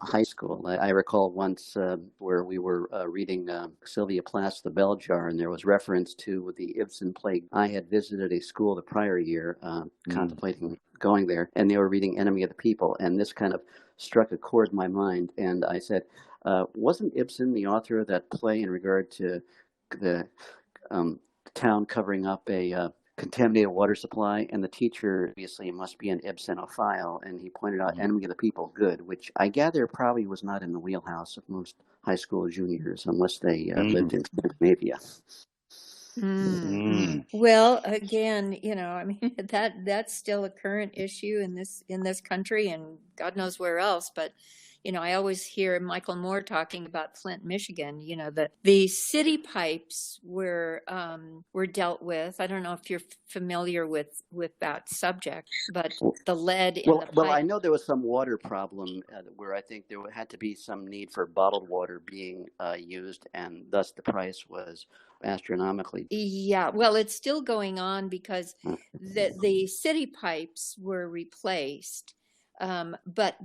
high school. I recall once where we were reading Sylvia Plath's The Bell Jar, and there was reference to the Ibsen play. I had visited a school the prior year, contemplating going there, and they were reading Enemy of the People, and this kind of struck a chord in my mind, and I said, wasn't Ibsen the author of that play in regard to the town covering up a contaminated water supply? And the teacher obviously must be an Ibsenophile, and he pointed out Enemy of the People, good, which I gather probably was not in the wheelhouse of most high school juniors unless they lived in Scandinavia. Well, again, I mean, that's still a current issue in this country, and God knows where else. But I always hear Michael Moore talking about Flint, Michigan. The city pipes were dealt with. I don't know if you're familiar with that subject, but the lead in the pipe. Well, I know there was some water problem where I think there had to be some need for bottled water being used, and thus the price was astronomically. Yeah, well, it's still going on because the city pipes were replaced, but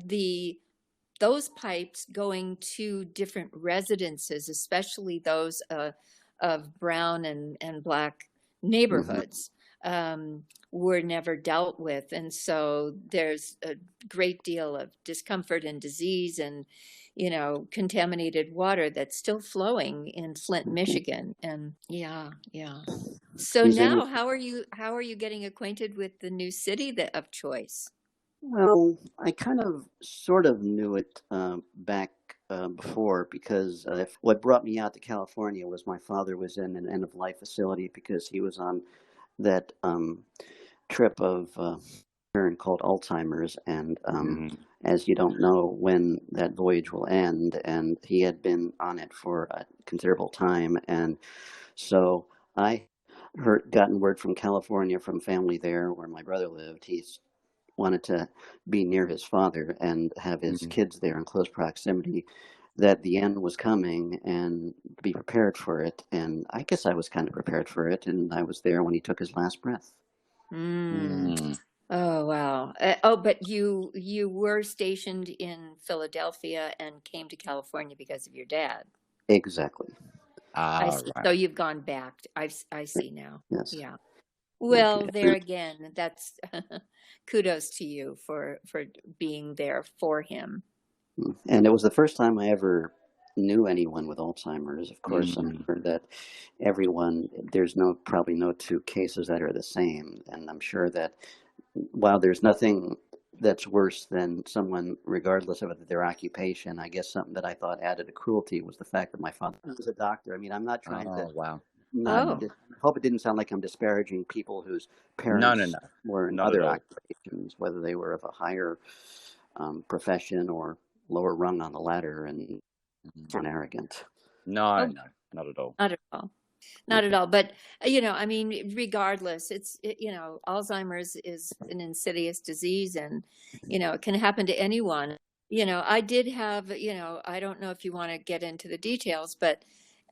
those pipes going to different residences, especially those of brown and black neighborhoods, were never dealt with. And so there's a great deal of discomfort and disease and, contaminated water that's still flowing in Flint, Michigan. And yeah. So now how are you getting acquainted with the new city of choice? Well, I kind of sort of knew it back before, because what brought me out to California was my father was in an end-of-life facility because he was on that trip of turn called Alzheimer's, and as you don't know when that voyage will end, and he had been on it for a considerable time, and so I gotten word from California from family there where my brother lived. He's wanted to be near his father and have his kids there in close proximity, that the end was coming and be prepared for it. And I guess I was kind of prepared for it, and I was there when he took his last breath. Oh, wow. But you were stationed in Philadelphia and came to California because of your dad. Exactly. I see. Right. So you've gone back. I see now. Yes. Yeah. Well, there again, that's kudos to you for being there for him. And it was the first time I ever knew anyone with Alzheimer's. Of course, I'm sure that there's probably no two cases that are the same. And I'm sure that while there's nothing that's worse than someone, regardless of their occupation, I guess something that I thought added a cruelty was the fact that my father was a doctor. I mean, I'm not trying to. Wow. I hope it didn't sound like I'm disparaging people whose parents were in other occupations, whether they were of a higher profession or lower rung on the ladder, and arrogant. No, not at all. Not at all. Not at all. But, I mean, regardless, it's, Alzheimer's is an insidious disease, and, it can happen to anyone. I did have, I don't know if you want to get into the details, but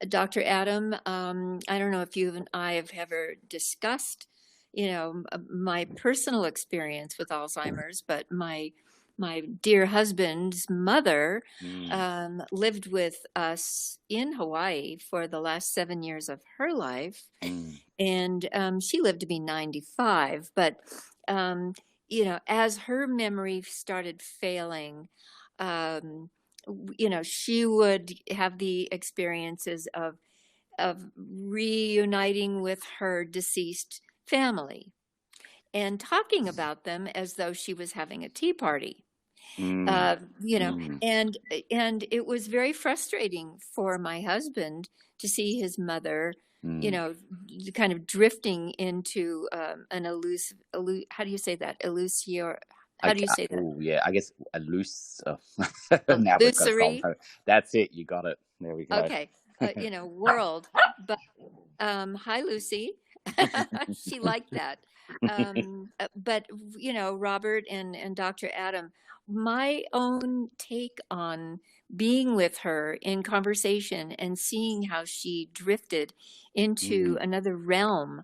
Dr. Adam, I don't know if you and I have ever discussed, my personal experience with Alzheimer's, but my my dear husband's mother Mm. lived with us in Hawaii for the last 7 years of her life. Mm. And she lived to be 95. But, as her memory started failing, she would have the experiences of reuniting with her deceased family and talking about them as though she was having a tea party. Mm. uh, you know, Mm. and it was very frustrating for my husband to see his mother, Mm. kind of drifting into an how do you say that? How do you say that? Oh, yeah. I guess a loose. Now we've got solved. Illusory. That's it. You got it. There we go. Okay, world. But hi, Lucy. She liked that. But Robert and Dr. Adam, my own take on being with her in conversation and seeing how she drifted into another realm,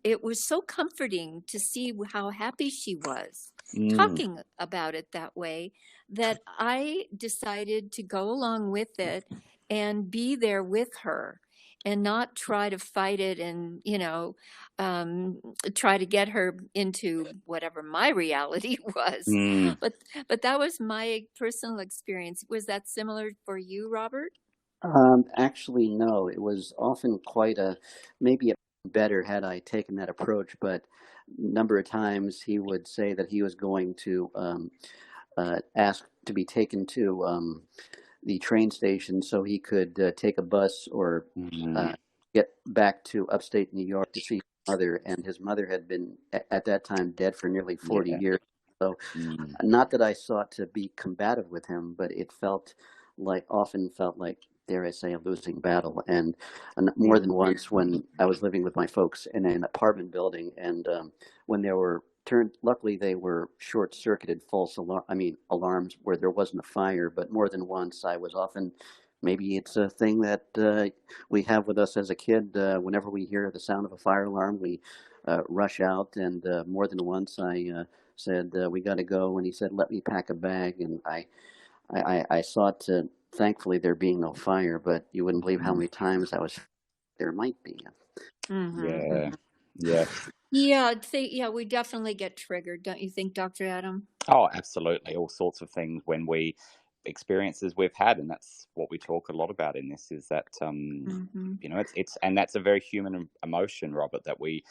it was so comforting to see how happy she was Mm. talking about it that way, that I decided to go along with it and be there with her and not try to fight it and, try to get her into whatever my reality was. Mm. But that was my personal experience. Was that similar for you, Robert? Actually, no. It was often maybe better had I taken that approach, but a number of times he would say that he was going to ask to be taken to the train station so he could take a bus or Mm. get back to upstate New York to see his mother. And his mother had been, at that time, dead for nearly 40 Yeah. years. So, Mm. not that I sought to be combative with him, but it often felt like, dare I say, a losing battle. And more than once when I was living with my folks in an apartment building, and when they were luckily they were short-circuited alarms where there wasn't a fire, but more than once I was often, maybe it's a thing that we have with us as a kid, whenever we hear the sound of a fire alarm, we rush out, and more than once I said, we got to go, and he said, let me pack a bag, and I sought to, thankfully there being no fire, but you wouldn't believe how many times there might be. Yeah. Yeah. Yeah, we definitely get triggered, don't you think, Dr. Adam? Oh, absolutely. All sorts of things when experiences we've had, and that's what we talk a lot about in this, is that it's and that's a very human emotion, Robert, that we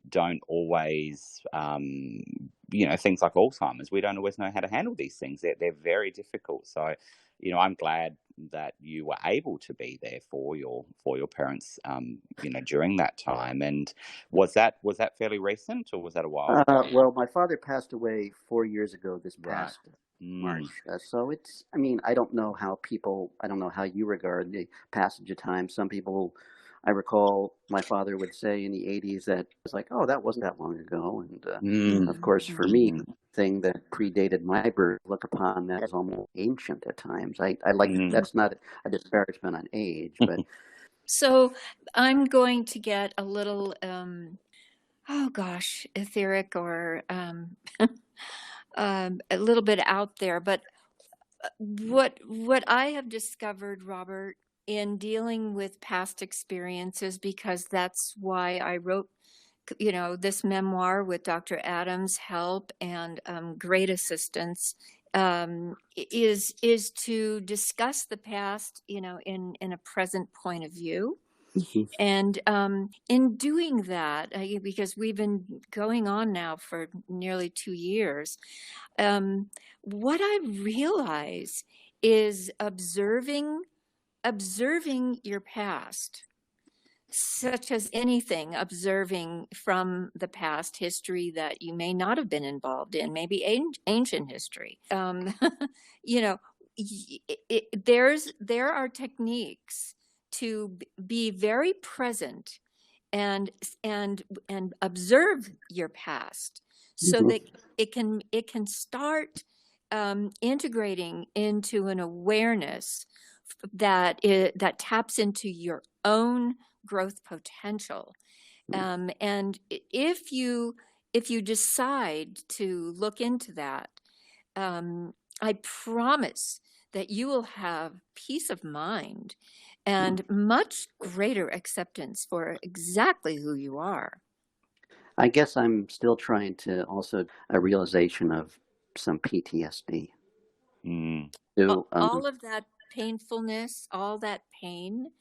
don't always, things like Alzheimer's, we don't always know how to handle these things. They're very difficult. So, I'm glad that you were able to be there for your parents, during that time. And was that fairly recent, or was that a while ago? Well, my father passed away 4 years ago this Right. past March. So I don't know how you regard the passage of time. Some people, I recall my father would say in the 80s that it's like, oh, that wasn't that long ago. And of course, for me, thing that predated my birth, look upon that as almost ancient at times. I like that's not a disparagement on age, but So I'm going to get a little, etheric or a little bit out there. But what I have discovered, Robert, in dealing with past experiences, because that's why I wrote, this memoir with Dr. Adam's help and great assistance, is to discuss the past, in a present point of view. And in doing that, because we've been going on now for nearly 2 years, what I realize is observing your past, such as anything, observing from the past history that you may not have been involved in, maybe ancient history. You know, there are techniques to be very present and observe your past, so that it can start integrating into an awareness that taps into your own growth potential. And if you decide to look into that, I promise that you will have peace of mind and much greater acceptance for exactly who you are. I guess I'm still trying to also a realization of some PTSD. Mm. So, All of that painfulness, all that pain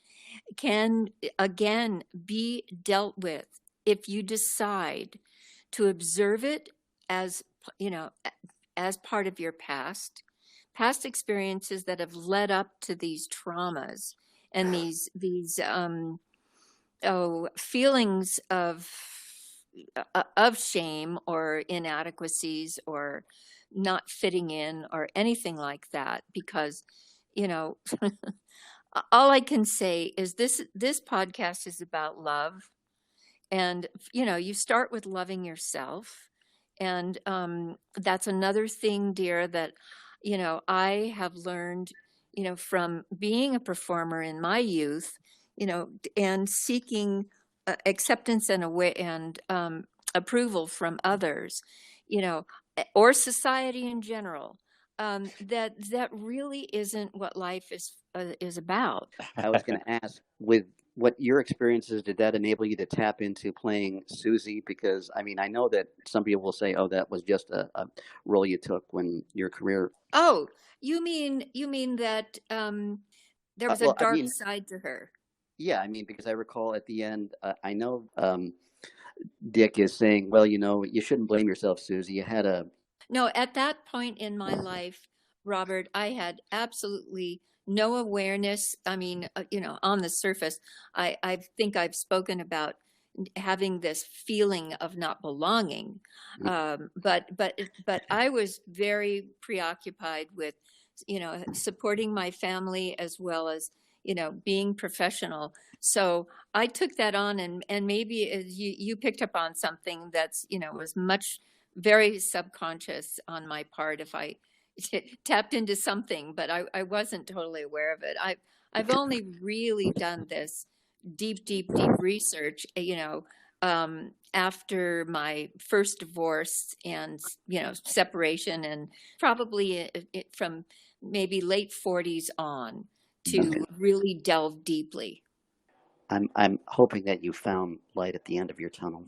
can again be dealt with if you decide to observe it as, as part of your past experiences that have led up to these traumas and these feelings of shame or inadequacies or not fitting in or anything like that, because you know all I can say is this podcast is about love. And you start with loving yourself. And that's another thing, dear, that I have learned from being a performer in my youth, and seeking acceptance and approval from others, or society in general. That really isn't what life is about. I was going to ask, with what your experiences, did that enable you to tap into playing Susie? Because I mean, I know that some people will say, "Oh, that was just a role you took when your career." Oh, you mean that there was a Well, I dark mean, side to her? yeah, I mean, because I recall at the end, I know Dick is saying, "Well, you shouldn't blame yourself, Susie. You had a." No, at that point in my life, Robert, I had absolutely no awareness. I mean, on the surface, I think I've spoken about having this feeling of not belonging. But I was very preoccupied with, supporting my family as well as, being professional. So I took that on, and maybe you picked up on something that's, was much very subconscious on my part if I tapped into something, but I wasn't totally aware of it. I've only really done this deep research, after my first divorce and, separation, and probably from maybe late 40s on to really delve deeply. I'm hoping that you found light at the end of your tunnel.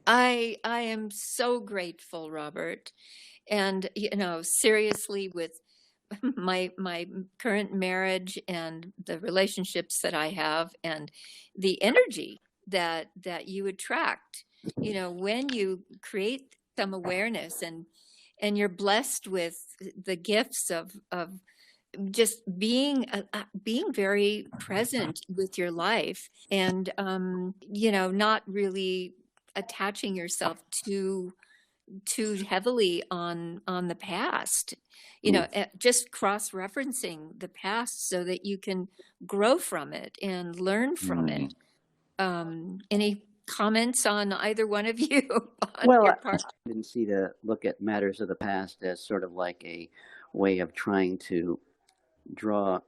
I am so grateful, Robert. And, seriously, with my current marriage and the relationships that I have and the energy that you attract, when you create some awareness and you're blessed with the gifts of just being very present with your life, and not really attaching yourself too heavily on the past, just cross-referencing the past so that you can grow from it and learn from it. Any comments on either one of you on Well, your I part? didn't see to look at matters of the past as sort of like a way of trying to draw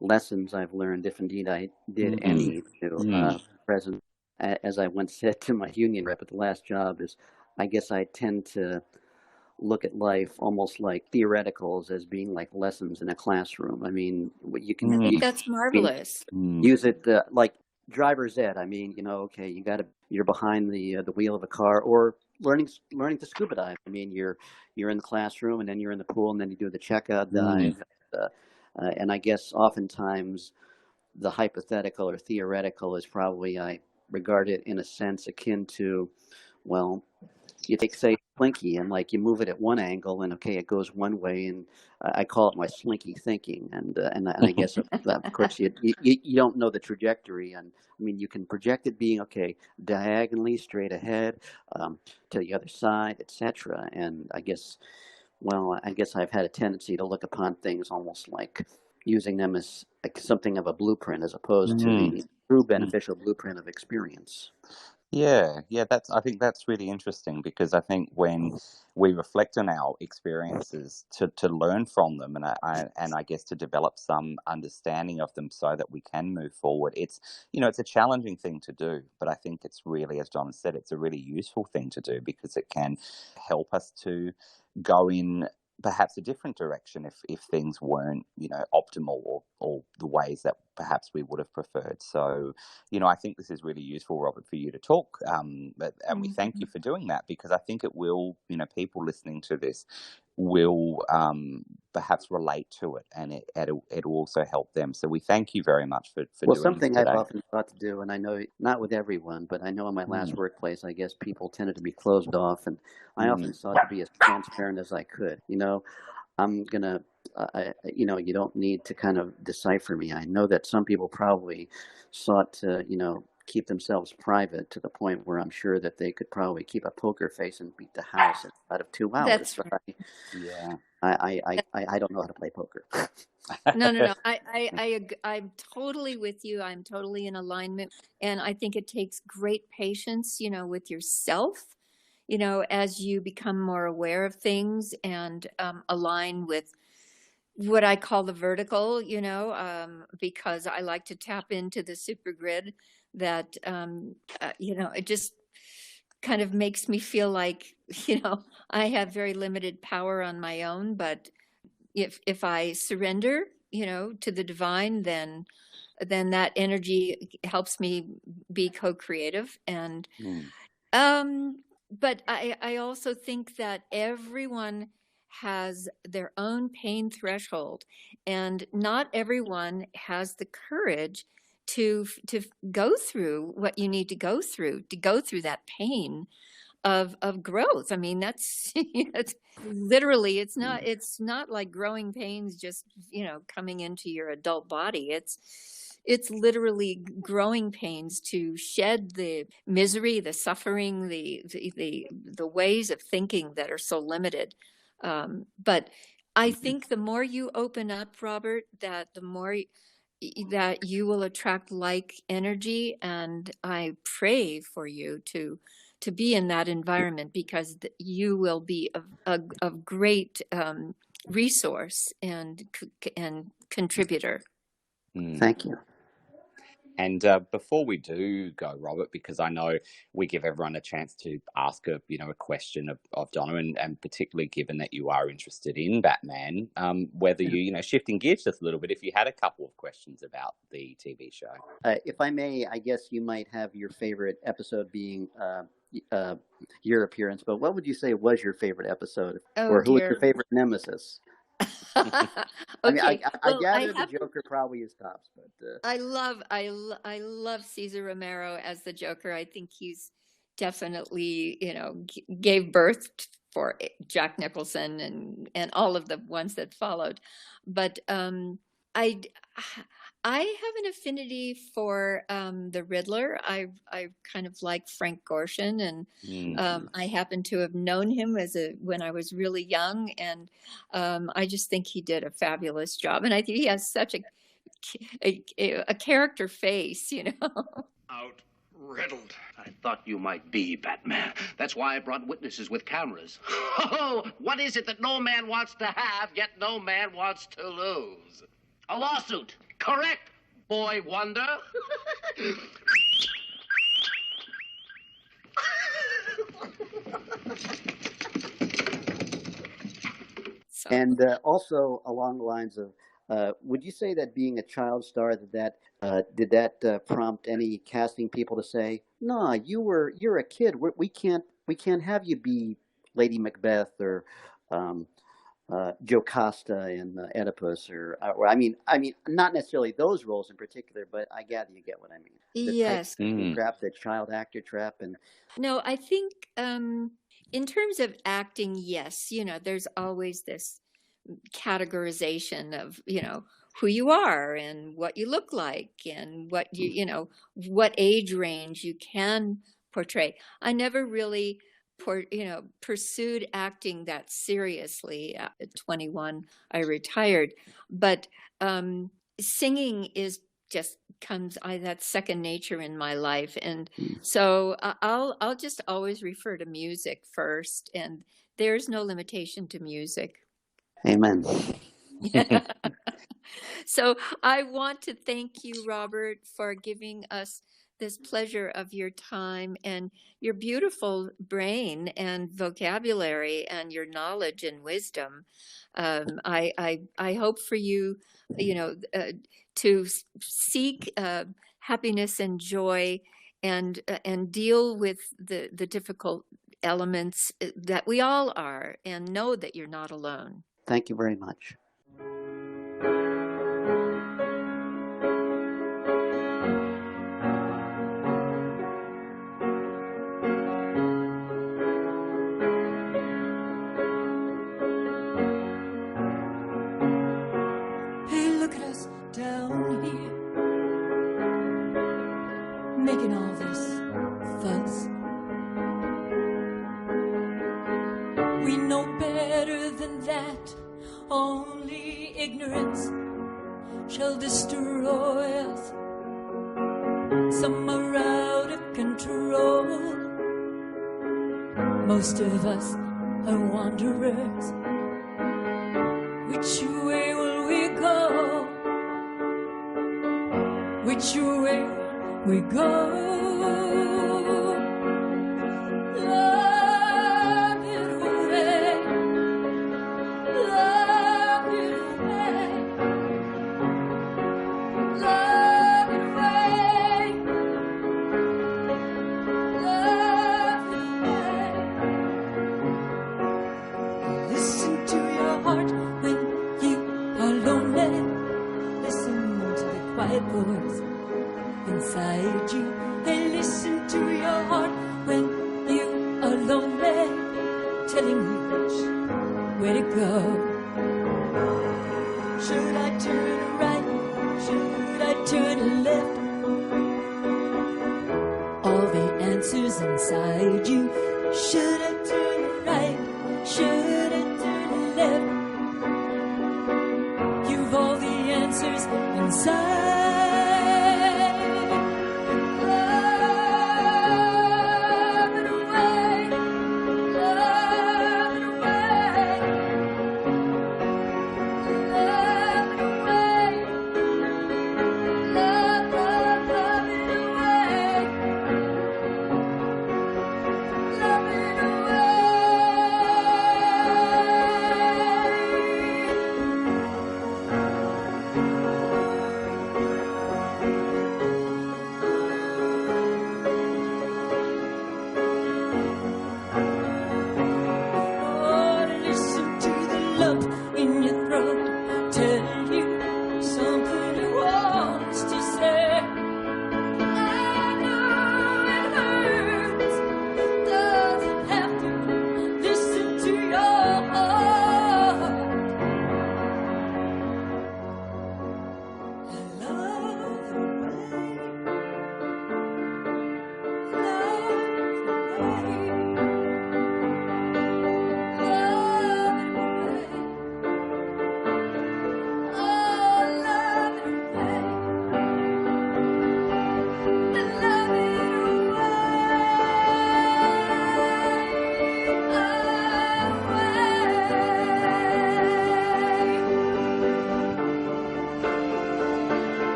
lessons I've learned, if indeed I did any, to present. As I once said to my union rep at the last job, is I guess I tend to look at life almost like theoreticals as being like lessons in a classroom. I mean, you can That's marvelous. use it like driver's ed. I mean, okay, you're behind the wheel of a car, or learning to scuba dive. I mean, you're in the classroom, and then you're in the pool, and then you do the checkout dive. And I guess oftentimes the hypothetical or theoretical is probably, I regard it in a sense akin to, well, you take, say, slinky, and like you move it at one angle, and okay, it goes one way, and I call it my slinky thinking, and I guess of course you don't know the trajectory, and I mean you can project it being okay diagonally straight ahead, to the other side, etc. And I guess I've had a tendency to look upon things almost like using them as like something of a blueprint as opposed to the true beneficial blueprint of experience. Yeah, I think that's really interesting, because I think when we reflect on our experiences to learn from them, and I guess to develop some understanding of them so that we can move forward. It's it's a challenging thing to do, but I think it's really, as Donna said, it's a really useful thing to do, because it can help us to go in perhaps a different direction if things weren't, optimal or the ways that perhaps we would have preferred. So, I think this is really useful, Robert, for you to talk. And we thank you for doing that, because I think it will, people listening to this will perhaps relate to it, and it'll also help them. So we thank you very much for Well, doing something this today. I've often thought to do, and I know not with everyone, but I know in my last workplace, I guess people tended to be closed off, and I often sought to be as transparent as I could. I'm gonna, you don't need to kind of decipher me. I know that some people probably sought to, keep themselves private to the point where I'm sure that they could probably keep a poker face and beat the house out of 2 hours. That's But right. I don't know how to play poker. No. I'm totally with you. I'm totally in alignment. And I think it takes great patience, with yourself, as you become more aware of things and align with what I call the vertical, because I like to tap into the super grid that, it just kind of makes me feel like, I have very limited power on my own, but if I surrender, to the divine, then that energy helps me be co-creative. And but I also think that everyone has their own pain threshold, and not everyone has the courage to go through what you need to go through that pain of growth. I mean, that's it's literally, it's not like growing pains just, coming into your adult body. It's literally growing pains to shed the misery, the suffering, the ways of thinking that are so limited. But I think the more you open up, Robert, that the more that you will attract like energy. And I pray for you to be in that environment, because you will be a great resource and contributor. Thank you. And before we do go, Robert, because I know we give everyone a chance to ask a question of Donna, and particularly given that you are interested in Batman, whether you, shifting gears just a little bit, if you had a couple of questions about the TV show. If I may, I guess you might have your favorite episode being your appearance, but what would you say was your favorite episode? Or who was your favorite nemesis? Okay. I mean, I gather the Joker probably is tops, but I love Cesar Romero as the Joker. I think he's definitely, gave birth for Jack Nicholson and all of the ones that followed. But I have an affinity for the Riddler. I kind of like Frank Gorshin, and I happen to have known him when I was really young, and I just think he did a fabulous job. And I think he has such a character face, Out riddled. I thought you might be Batman. That's why I brought witnesses with cameras. Oh, what is it that no man wants to have, yet no man wants to lose? A lawsuit. Correct, boy wonder. And also along the lines of, would you say that being a child star, did that prompt any casting people to say, "No, you're a kid. We can't have you be Lady Macbeth or Jocasta in Oedipus, or I mean, not necessarily those roles in particular, but I gather you get what I mean." Yes. Trap, the child actor trap, and no, I think in terms of acting, yes, there's always this categorization of who you are and what you look like and what what age range you can portray. I never really pursued acting that seriously. At 21 I retired, but singing is just that's second nature in my life, and so I'll just always refer to music first, and there's no limitation to music. Amen. So I want to thank you, Robert, for giving us this pleasure of your time and your beautiful brain and vocabulary and your knowledge and wisdom. I hope for you, to seek happiness and joy and deal with the difficult elements that we all are, and know that you're not alone. Thank you very much. Hey, look at us down here, making all this fuss. We know better than that. Only ignorance shall destroy us. Some are out of control. Most of us are wanderers. Which way will we go? Which way will we go? Inside you, and listen to your heart when you are lonely, telling you which way to go. Should I turn right? Should I turn left? All the answers inside you. Should I turn right? Should I turn left? You've all the answers inside.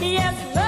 Yes,